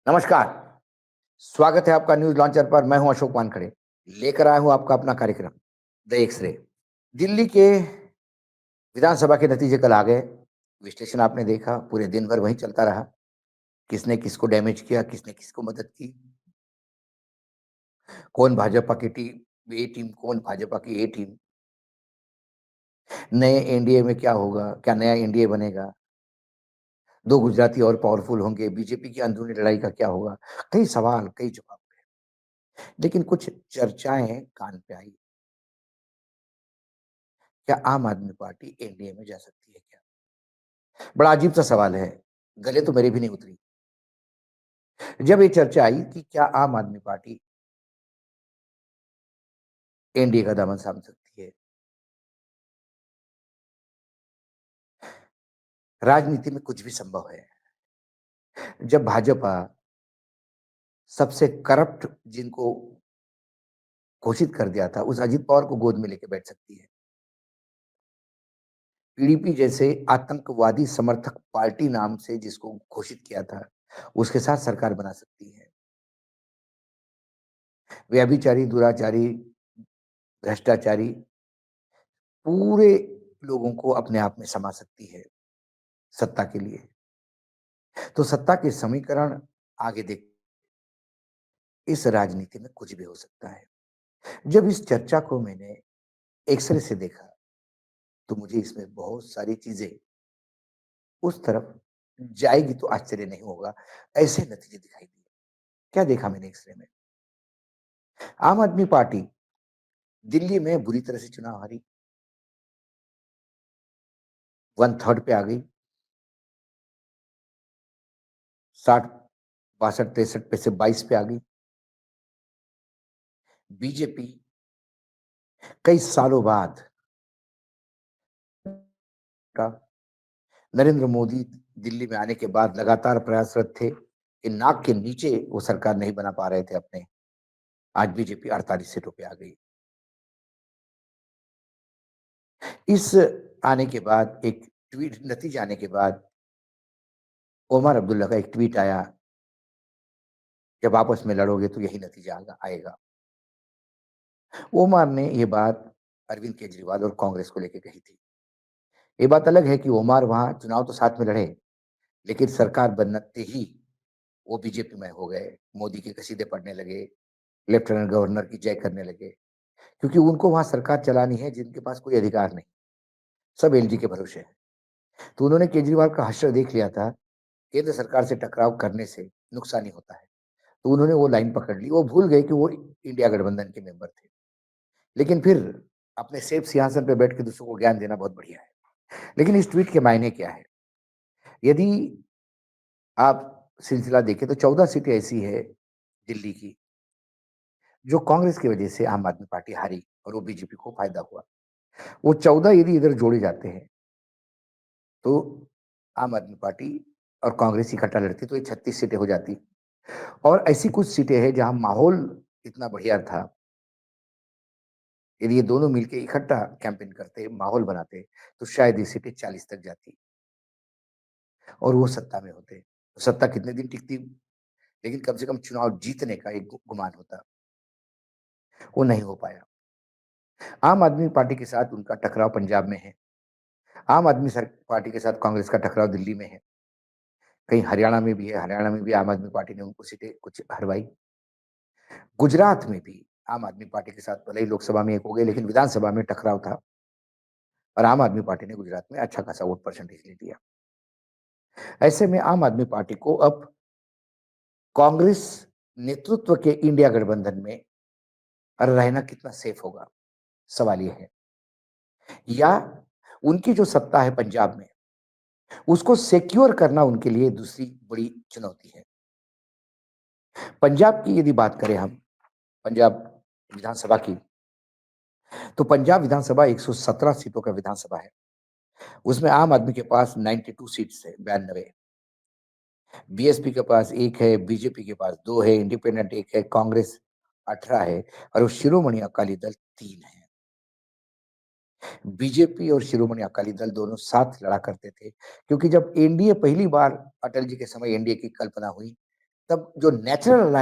नमस्कार, स्वागत है आपका न्यूज़ लॉन्चर पर। मैं हूं अशोक वानखड़े, लेकर आया हूं आपका अपना कार्यक्रम द एक्स-रे। दिल्ली के विधानसभा के नतीजे कल आ गए। विश्लेषण आपने देखा, पूरे दिन भर वही चलता रहा। किसने किसको डैमेज किया, किसने किसको मदद की, कौन भाजपा की टीम ए टीम, कौन भाजपा की ए टीम, नए एनडीए में क्या होगा, क्या नया एनडीए बनेगा, 2 गुजराती और पावरफुल होंगे, बीजेपी की अंदरूनी लड़ाई का क्या होगा? कई सवाल, कई जवाब। लेकिन कुछ चर्चाएँ कान पे आई। क्या आम आदमी पार्टी एनडीए में जा सकती है क्या? बड़ा अजीब-सा सवाल है, गले तो मेरे भी नहीं उतरी। जब ये चर्चा आई कि क्या आम आदमी पार्टी एनडीए का दामन थाम सकती है? राजनीति में कुछ भी संभव है। जब भाजपा सबसे करप्ट जिनको घोषित कर दिया था, उस अजित पवार को गोद में लेके बैठ सकती है। पीडीपी जैसे आतंकवादी समर्थक पार्टी नाम से जिसको घोषित किया था, उसके साथ सरकार बना सकती है। व्यभिचारी, दुराचारी, भ्रष्टाचारी पूरे लोगों को अपने आप में समा सकती है सत्ता के लिए। तो सत्ता के समीकरण आगे देख, इस राजनीति में कुछ भी हो सकता है। जब इस चर्चा को मैंने एक्स-रे से देखा, तो मुझे इसमें बहुत सारी चीज़ें उस तरफ जाएगी तो आश्चर्य नहीं होगा, ऐसे नतीजे दिखाई दिए। क्या देखा मैंने एक्स-रे में? आम आदमी पार्टी दिल्ली में बुरी तरह से चुनाव हारी, 1/3 पे आ गई, 60, 62, 63 पे से 22 पे आ गई। बीजेपी कई सालों बाद का नरेंद्र मोदी दिल्ली में आने के बाद लगातार प्रयासरत थे कि नाक के नीचे वो सरकार नहीं बना पा रहे थे अपने। आज बीजेपी 48 सीटों पे आ गई। इस आने के बाद एक ट्वीट, नतीजे आने के बाद ओमर अब्दुल्ला का एक ट्वीट आया, जब आपस में लड़ोगे तो यही नतीजा आएगा। ओमर ने ये बात अरविंद केजरीवाल और कांग्रेस को लेके कही थी। ये बात अलग है कि ओमर वहां चुनाव तो साथ में लड़े, लेकिन सरकार बनते ही वो बीजेपी में हो गए, मोदी के कसीदे पढ़ने लगे, लेफ्टिनेंट गवर्नर की जय करने लगे, क्योंकि उनको वहां सरकार चलानी है जिनके पास कोई अधिकार नहीं, सब एलजी के भरोसे है। तो उन्होंने केजरीवाल का हश्र देख लिया था, केंद्र सरकार से टकराव करने से नुकसान ही होता है। तो उन्होंने वो लाइन पकड़ ली, वो भूल गए कि वो इंडिया गठबंधन के मेंबर थे। लेकिन फिर अपने सेफ सिंहासन पे बैठ के दूसरों को ज्ञान देना बहुत बढ़िया है। लेकिन इस ट्वीट के मायने क्या है? यदि आप सिलसिला देखें तो 14 सीटें ऐसी है दिल्ली की, जो कांग्रेस की वजह से आम आदमी पार्टी हारी और वो बीजेपी को फायदा हुआ। वो 14 यदि इधर जोड़े जाते हैं, तो आम आदमी पार्टी और कांग्रेस इकट्ठा लड़ती तो ये 36 सीटें हो जाती। और ऐसी कुछ सीटें हैं जहां माहौल इतना बढ़िया था, यदि ये दोनों मिलके इकट्ठा कैंपेन करते, माहौल बनाते, तो शायद ये सीटें 40 तक जाती और वो सत्ता में होते। तो सत्ता कितने दिन टिकती, लेकिन कम से कम चुनाव जीतने का एक गुमान होता, वो नहीं हो पाया। आम आदमी पार्टी के साथ उनका टकराव पंजाब में है, आम आदमी पार्टी के साथ कांग्रेस का टकराव दिल्ली में है, कहीं हरियाणा में भी है, हरियाणा में भी आम आदमी पार्टी ने उनको सीटें कुछ हरवाई। गुजरात में भी आम आदमी पार्टी के साथ भले ही लोकसभा में एक हो गए, लेकिन विधानसभा में टकराव था और आम आदमी पार्टी ने गुजरात में अच्छा खासा वोट परसेंटेज ले लिया। ऐसे में आम आदमी पार्टी को अब कांग्रेस नेतृत्व के इंडिया गठबंधन में रहना कितना सेफ होगा, सवाल ये है। या उनकी जो सत्ता है पंजाब में, उसको सिक्योर करना उनके लिए दूसरी बड़ी चुनौती है। पंजाब की यदि बात करें हम, पंजाब विधानसभा की, तो पंजाब विधानसभा 117 सीटों का विधानसभा है। उसमें आम आदमी के पास 92 सीट्स है, 92। बीएसपी के पास 1 है, बीजेपी के पास 2 है, इंडिपेंडेंट 1 है, कांग्रेस 18 है और वो शिरोमणि अकाली दल 3 है। बीजेपी और शिरोमणि अकाली दल दोनों साथ लड़ा करते थे, क्योंकि जब एनडीए पहली बार अटल जी के समय एनडीए की कल्पना हुई, तब जो नेचुरल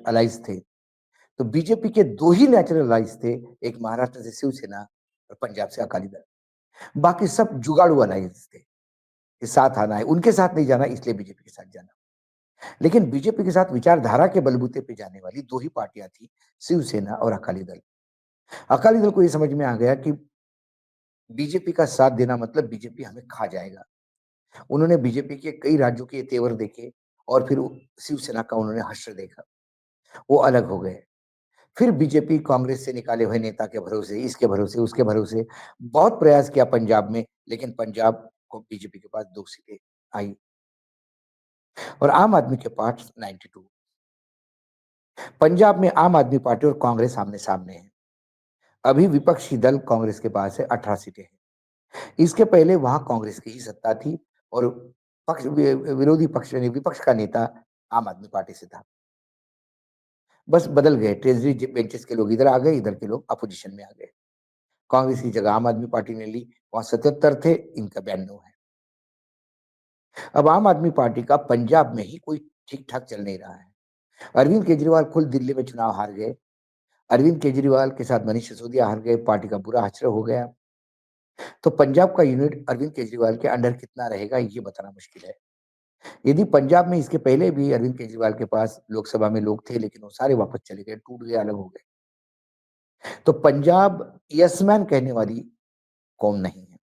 अलायंस थे, तो बीजेपी के 2 ही नेचुरल अलायंस थे, एक महाराष्ट्र से शिवसेना और पंजाब से अकाली दल। बाकी सब जुगाड़ू अलायंस थे, कि साथ आना है, उनके साथ नहीं जाना इसलिए बीजेपी के साथ जाना। लेकिन बीजेपी के साथ विचारधारा के बलबूते पे जाने वाली 2 ही पार्टियाँ थी, शिवसेना और अकाली दल। अकाली दल को ये समझ में आ गया कि बीजेपी का साथ देना मतलब बीजेपी हमें खा जाएगा। उन्होंने बीजेपी के कई राज्यों के तेवर देखे और फिर शिवसेना का उन्होंने हश्र देखा, वो अलग हो गए। फिर बीजेपी कांग्रेस से निकाले हुए नेता के भरोसे, इसके भरोसे, उसके भरोसे बहुत प्रयास किया पंजाब में, लेकिन पंजाब को बीजेपी के पास 2 सीटें आई और आम आदमी के पास 92। पंजाब में आम आदमी पार्टी और कांग्रेस आमने-सामने है। अभी विपक्षी दल कांग्रेस के पास है 18 सीटें हैं। इसके पहले वहाँ कांग्रेस की ही सत्ता थी और विरोधी पक्ष यानी विपक्ष का नेता आम आदमी पार्टी से था। बस बदल गए, ट्रेजरी बेंचेस के लोग इधर आ गए, इधर के लोग अपोजिशन में आ गए। कांग्रेस की जगह आम आदमी पार्टी ने ली, वहाँ 77 थे, इनका 92 है। अब आम आदमी पार्टी का पंजाब में ही कोई ठीक-ठाक चल नहीं रहा है। अरविंद केजरीवाल खुद दिल्ली में चुनाव हार गए। अरविंद केजरीवाल के साथ मनीष सिसोदिया हार गए, पार्टी का बुरा हश्र हो गया। तो पंजाब का यूनिट अरविंद केजरीवाल के अंडर कितना रहेगा, ये बताना मुश्किल है। यदि पंजाब में इसके पहले भी अरविंद केजरीवाल के पास लोकसभा में लोग थे, लेकिन वो सारे वापस चले गए, टूट गए, अलग हो गए। तो पंजाब यस मैन कहने वाली कौम नहीं है।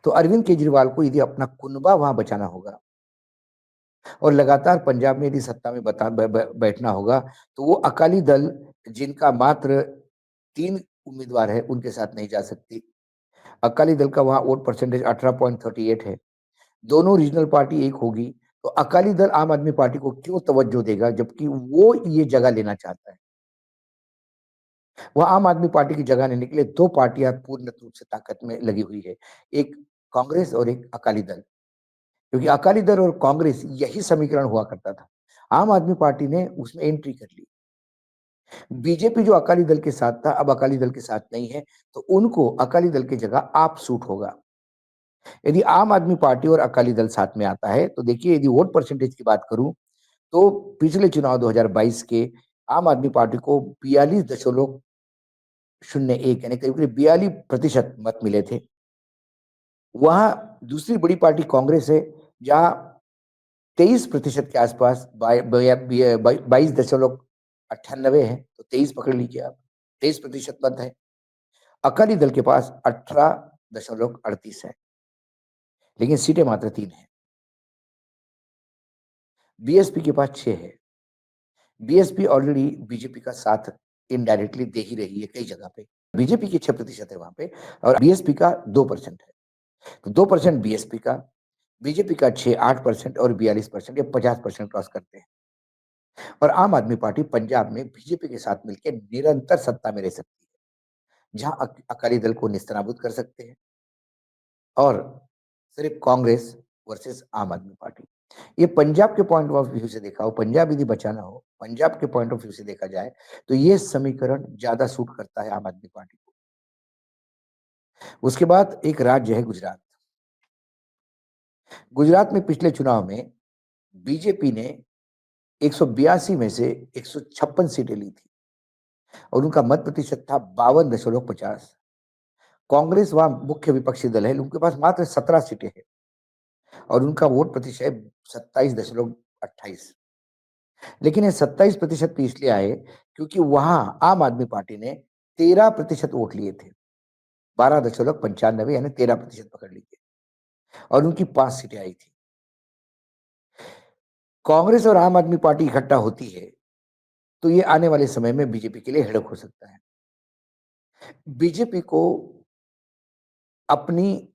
तो अरविंद केजरीवाल को यदि अपना कुनबा वहाँ बचाना होगा और लगातार पंजाब में यदि सत्ता में बता ब ब बैठना होगा, तो वो अकाली दल जिनका मात्र 3 उम्मीदवार है, उनके साथ नहीं जा सकती। अकाली दल का वहाँ वोट परसेंटेज 18.38 है। दोनों रीजनल पार्टी एक होगी, तो अकाली दल आम आदमी पार्टी को क्यों तवज्जो देगा, जबकि वो ये जगह लेना चाहता है। वो आम आदमी पार्टी की जगह लेने के लिए 2 पार्टियाँ पूर्ण रूप से ताकत में लगी हुई है, एक कांग्रेस और एक अकाली दल। क्योंकि अकाली दल और कांग्रेस यही समीकरण हुआ करता था। आम आदमी पार्टी ने उसमें एंट्री कर ली। बीजेपी जो अकाली दल के साथ था, अब अकाली दल के साथ नहीं है, तो उनको अकाली दल की जगह आप सूट होगा। यदि आम आदमी पार्टी और अकाली दल साथ में आता है, तो देखिए यदि वोट परसेंटेज की बात करूँ, तो पिछले चुनाव 2022 के आम आदमी पार्टी को 42.01 यानी करीब-करीब 42% मत मिले थे। वहाँ दूसरी बड़ी पार्टी कांग्रेस है, जहाँ 23% के आसपास 22.98 है, तो 23 पकड़ लीजिए आप, 23% मत है। अकाली दल के पास 18.38 है, लेकिन सीटें मात्र 3 हैं। बीएसपी के पास 6 है। बीएसपी ऑलरेडी बीजेपी का साथ इनडायरेक्टली दे ही रही है कई जगह पे। बीजेपी की 6% है वहाँ पे और बीएसपी का 2% है। तो 2% बीएसपी का, बीजेपी का 6-8% और 42% या 50% क्रॉस करते हैं। और आम आदमी पार्टी पंजाब में बीजेपी के साथ मिलकर निरंतर सत्ता में रह सकती है, जहाँ अकाली दल को नेस्तनाबूद कर सकते हैं और सिर्फ कांग्रेस वर्सेस आम आदमी पार्टी। ये पंजाब के पॉइंट ऑफ व्यू से देखा हो, पंजाब यदि बचाना हो, पंजाब के पॉइंट ऑफ व्यू से देखा जाए, तो ये समीकरण ज़्यादा सूट करता है आम आदमी पार्टी को। उसके बाद एक राज्य है गुजरात। गुजरात में पिछले चुनाव में बीजेपी ने 182 में से 156 सीटें ली थी और उनका मत प्रतिशत था 52.50। कांग्रेस वहाँ मुख्य विपक्षी दल है, उनके पास मात्र 17 सीटें हैं और उनका वोट प्रतिशत है 27.28। लेकिन ये 27% तो इसलिए आए क्योंकि वहाँ आम आदमी पार्टी ने 13% वोट लिए थे। 12.95 यानी 13% पकड़ लीजिए और उनकी 5 सीटें आई थी। कांग्रेस और आम आदमी पार्टी इकट्ठा होती है, तो ये आने वाले समय में बीजेपी के लिए हेडक हो सकता है। बीजेपी को अपनी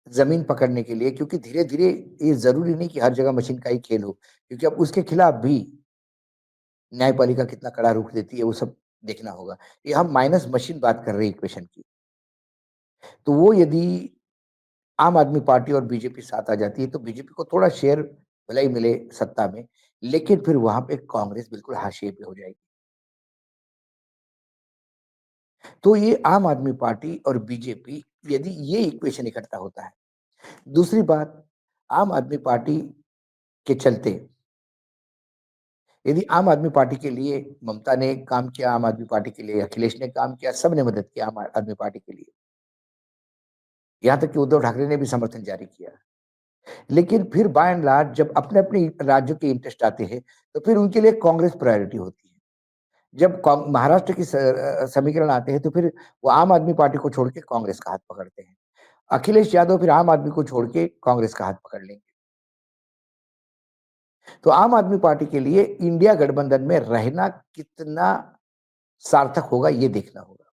ज़मीन पकड़ने के लिए क्योंकि धीरे-धीरे ये ज़रूरी नहीं कि हर जगह मशीन का ही खेल हो, क्योंकि अब उसके खिलाफ भी न्यायपालिका कितना कड़ा रुख देती है, वो सब देखना होगा। ये हम माइनस मशीन बात कर रहे हैं इक्वेशन की। तो वो यदि आम आदमी पार्टी और बीजेपी साथ आ जाती है, तो बीजेपी को थोड़ा शेयर भले ही मिले सत्ता में, लेकिन फिर वहाँ पे कांग्रेस बिल्कुल हाशिए पे हो जाएगी। तो ये आम आदमी पार्टी और बीजेपी यदि ये इक्वेशन इकट्ठा होता है। दूसरी बात, आम आदमी पार्टी के चलते यदि आम आदमी पार्टी के लिए ममता ने काम किया, आम आदमी पार्टी के लिए अखिलेश ने काम किया, सबने मदद की आम आदमी पार्टी के लिए। यहाँ तक कि उद्धव ठाकरे ने भी समर्थन जारी किया। लेकिन फिर बाय एंड लार्ज जब अपने-अपने राज्यों के इंटरेस्ट आते हैं, तो फिर उनके लिए कांग्रेस प्रायोरिटी होती है। जब महाराष्ट्र की समीकरण आते हैं, तो फिर वो आम आदमी पार्टी को छोड़ के कांग्रेस का हाथ पकड़ते हैं। अखिलेश यादव फिर आम आदमी को छोड़ के कांग्रेस का हाथ पकड़ लेंगे। तो आम आदमी पार्टी के लिए इंडिया गठबंधन में रहना कितना सार्थक होगा, ये देखना होगा।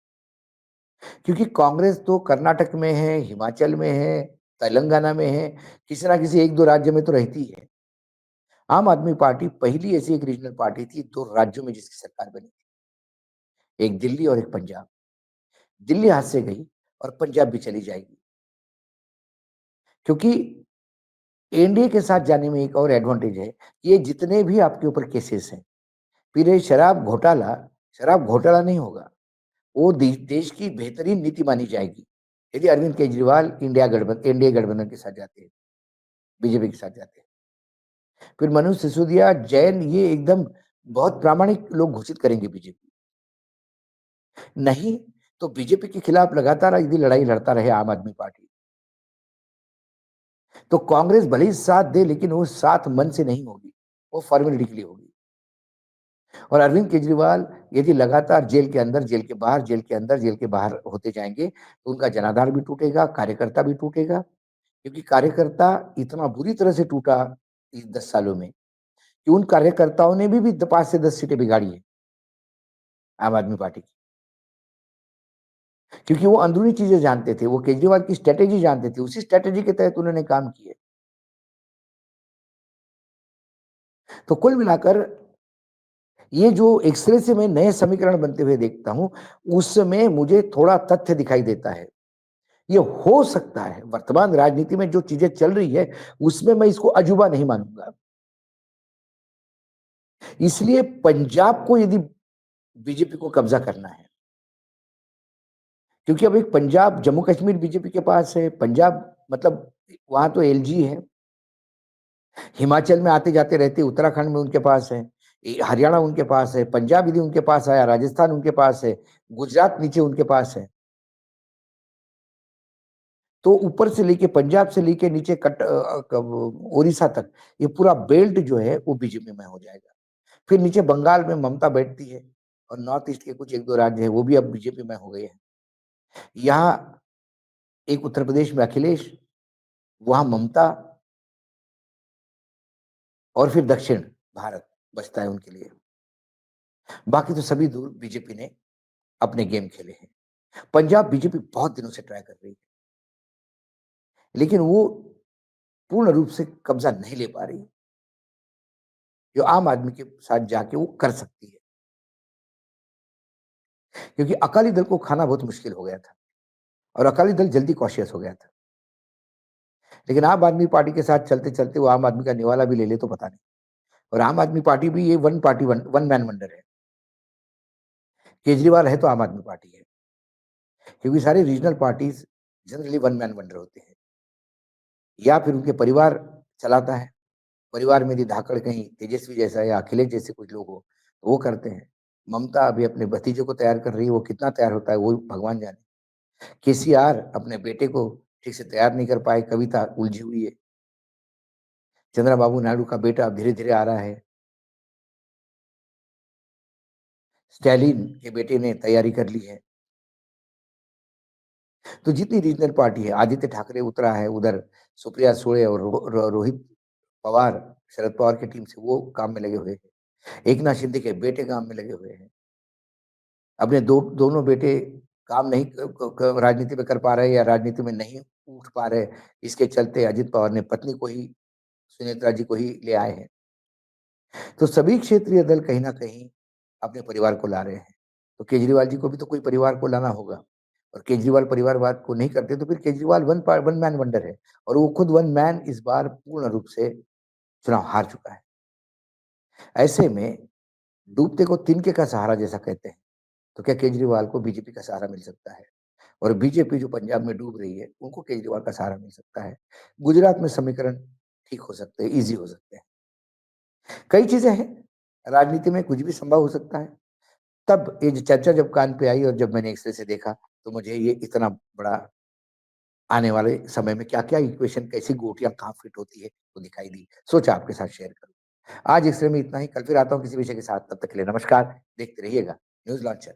क्योंकि कांग्रेस तो कर्नाटक में है, हिमाचल में है, तेलंगाना में है, किसी ना किसी 1-2 राज्य में तो रहती है। आम आदमी पार्टी पहली ऐसी एक रीजनल पार्टी थी 2 राज्यों में जिसकी सरकार बनी थी, एक दिल्ली और एक पंजाब। दिल्ली हाथ से गई और पंजाब भी चली जाएगी। क्योंकि एनडीए के साथ जाने में एक और एडवांटेज है, ये जितने भी आपके ऊपर केसेस हैं, फिर ये शराब घोटाला नहीं होगा। वो देश की बेहतरीन नीति मानी जाएगी। यदि अरविंद केजरीवाल एनडीए गठबंधन के साथ जाते हैं, बीजेपी के साथ जाते हैं। फिर मनोज सिसोदिया, जैन ये एकदम बहुत प्रामाणिक लोग घोषित करेंगे बीजेपी। नहीं, तो बीजेपी के खिलाफ लगातार यदि लड़ाई लड़ता रहे आम आदमी पार्टी, तो कांग्रेस भले ही साथ दे लेकिन वो साथ मन से नहीं होगी, वो फॉर्मेलिटी के लिए होगी। और अरविंद केजरीवाल यदि लगातार जेल के अंदर, जेल के बाहर, जेल के अंदर, जेल के बाहर होते जाएँगे, तो उनका जनाधार भी टूटेगा, कार्यकर्ता भी टूटेगा, क्योंकि कार्यकर्ता इतना बुरी तरह से टूटा इस 10 सालों में, कि उन कार्यकर्ताओं ने भी 5 से 10 सीटें बिगाड़ी हैं, आम आदमी पार्टी की। क्योंकि वो अंदरूनी चीज़ें जानते थे, वो केजरीवाल की स्ट्रैटेजी जानते थे, उसी स्ट्रैटेजी के तहत उन्होंने काम किए। तो कुल मिलाकर ये जो एक्स-रे से मैं नए समीकरण बनते हुए देखता हूँ, उसमें मुझे थोड़ा तथ्य दिखाई देता है। ये हो सकता है, वर्तमान राजनीति में जो चीज़ें चल रही है, उसमें मैं इसको अजूबा नहीं मानूँगा। इसलिए पंजाब को यदि बीजेपी को कब्ज़ा करना है, क्योंकि अब एक पंजाब जम्मू-कश्मीर बीजेपी के पास है, पंजाब मतलब वहाँ तो एलजी है, हिमाचल में आते-जाते रहते, उत्तराखंड में उनके पास है, हरियाणा उनके पास है, पंजाब यदि उनके पास आया, राजस्थान उनके पास है, गुजरात नीचे उनके पास है। तो ऊपर से लेके पंजाब से लेके नीचे कब ओडिशा तक, ये पूरा बेल्ट जो है वो बीजेपी में हो जाएगा। फिर नीचे बंगाल में ममता बैठती है और नॉर्थ ईस्ट के कुछ 1-2 राज्य हैं, वो भी अब बीजेपी में हो गए हैं। यहाँ एक उत्तर प्रदेश में अखिलेश, वहाँ ममता और फिर दक्षिण भारत बचता है उनके लिए। बाकी तो सभी दूर बीजेपी ने अपने गेम खेले हैं। पंजाब बीजेपी बहुत दिनों से ट्राई कर रही है, लेकिन वो पूर्ण रूप से कब्ज़ा नहीं ले पा रही, जो आम आदमी के साथ जाके वो कर सकती है। क्योंकि अकाली दल को खाना बहुत मुश्किल हो गया था और अकाली दल जल्दी कॉशियस हो गया था। लेकिन आम आदमी पार्टी के साथ चलते-चलते वो आम आदमी का निवाला भी ले ले तो पता नहीं। और आम आदमी पार्टी भी ये वन मैन वंडर है। केजरीवाल है तो आम आदमी पार्टी है। क्योंकि सारी regional parties generally one man wonder होते हैं। या फिर उनके परिवार चलाता है। परिवार में यदि धाकड़ कहीं तेजस्वी जैसा या अखिलेश जैसे कुछ लोग हो, तो वो करते हैं। ममता अभी अपने भतीजे को तैयार कर रही है, वो कितना तैयार होता है वो भगवान जाने। केसीआर अपने बेटे को ठीक से तैयार नहीं कर पाए, कविता उलझी हुई है। चंद्रबाबू नायडू का बेटा अब धीरे-धीरे आ रहा है। स्टालिन के बेटे ने तैयारी कर ली है। तो जितनी रीजनल पार्टी है, आदित्य ठाकरे उतरा है उधर, सुप्रिया सुळे और रोहित पवार, शरद पवार की टीम से वो काम में लगे हुए हैं। एकनाथ शिंदे के बेटे काम में लगे हुए हैं। अपने दोनों बेटे काम नहीं राजनीति में कर पा रहे या राजनीति में नहीं उठ पा रहे, इसके चलते अजित पवार ने पत्नी को ही, सुनेत्रा जी को ही ले आए हैं। तो सभी क्षेत्रीय दल कहीं न कहीं अपने परिवार को ला रहे हैं। तो केजरीवाल जी को भी तो कोई परिवार को लाना होगा और केजरीवाल परिवारवाद को नहीं करते तो फिर केजरीवाल वन मैन वंडर है और वो खुद वन मैन इस बार पूर्ण रूप से चुनाव हार चुका है। ऐसे में डूबते को तिनके का सहारा जैसा कहते हैं, तो क्या केजरीवाल को बीजेपी का सहारा मिल सकता है? और बीजेपी जो पंजाब में डूब रही है, उनको केजरीवाल का सहारा मिल सकता है। गुजरात में समीकरण ठीक हो सकते हैं, ईज़ी हो सकते हैं। कई चीज़ें हैं, राजनीति में कुछ भी संभव हो सकता है। तब ये जो चर्चा जब कान पे आई और जब मैंने एक्स-रे से देखा, तो मुझे ये इतना बड़ा आने वाले समय में क्या-क्या इक्वेशन कैसी गोटियाँ कहाँ फिट होती है, वो दिखाई दी। सोचा आपके साथ शेयर करूँ। आज एक्स-रे में इतना ही, कल फिर आता हूँ किसी विषय के साथ, तब तक के लिए नमस्कार। देखते रहिएगा न्यूज़ लॉन्चर।